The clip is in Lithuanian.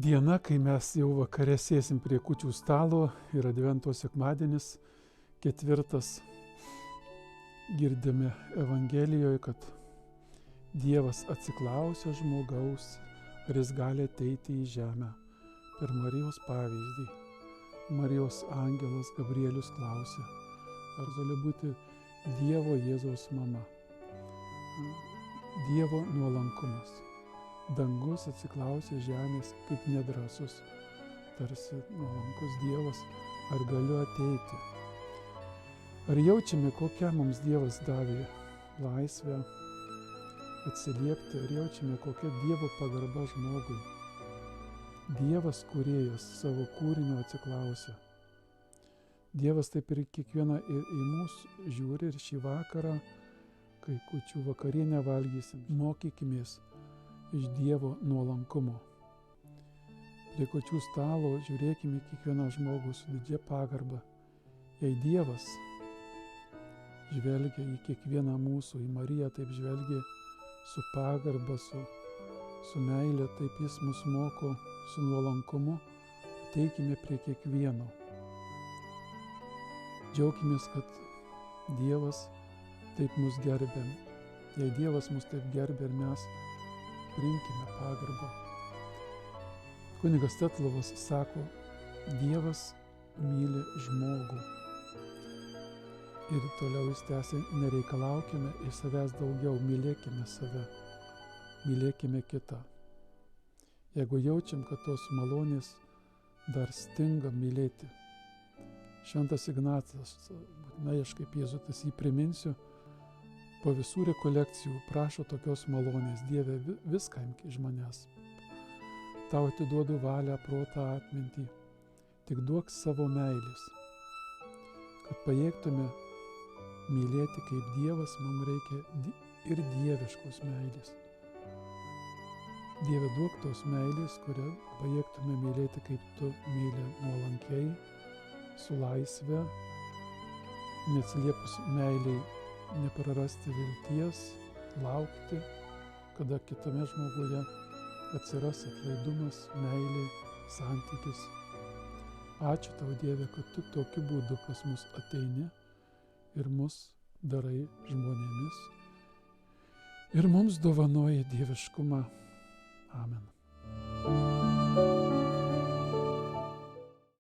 Diena, kai mes jau vakare sėsim prie kūčių stalo ir Advento sekmadienis, 4. Girdime Evangelijoje, kad Dievas atsiklausė žmogaus, ar jis gali ateiti į žemę per Marijos pavyzdį. Marijos angelas Gabrielius klausė, ar gali būti Dievo Jėzaus mama. Dievo nuolankumas. Dangus atsiklausė žemės kaip nedrąsus, tarsi nuolankus Dievas, ar galiu ateiti. Ar jaučiame, kokią mums Dievas davė laisvę atsiliepti, ar jaučiame, kokia Dievo pagarba žmogui. Dievas kūrėjas savo kūrinio atsiklausė. Dievas taip ir kiekvieną į mus žiūri ir šį vakarą, kai kūčių vakarienę valgysim, mokykimės iš Dievo nuolankumo. Prie kūčių stalo žiūrėkime kiekvieną žmogų su didžia pagarba. Jei Dievas žvelgia į kiekvieną mūsų, į Mariją taip žvelgia su pagarba, su meile, taip jis mus moko su nuolankumu, ateikime prie kiekvieno. Džiaukimės, kad Dievas taip mus gerbė. Jei Dievas mus taip gerbė ir mes priimkime pagarbą. Kunigas Tetlovas sako, Dievas myli žmogų. Ir toliau jis tęsia, nereikalaukime iš savęs daugiau, mylėkime save, mylėkime kitą. Jeigu jaučiam, kad tos malonės dar stinga mylėti. Šventas Ignacas, būtinai aš kaip jėzuitas jį priminsiu, po visų rekolekcijų prašo tokios malonės, Dieve, viską imk iš manęs. Tau atiduodu valią, protą, atmintį, tik duok savo meilės. Kad pajėgtume mylėti kaip Dievas, mums reikia ir dieviškos meilės. Dieve, duok tos meilės, kurią pajėgtume mylėti kaip tu myli, nuolankiai, su laisve, neatsiliepus meiliai, neprarasti vilties, laukti, kada kitame žmoguje atsiras atlaidumas, meilė, santykis. Ačiū tau, Dieve, kad tu tokiu būdu pas mus ateini ir mus darai žmonėmis ir mums dovanoji dieviškumą. Amen.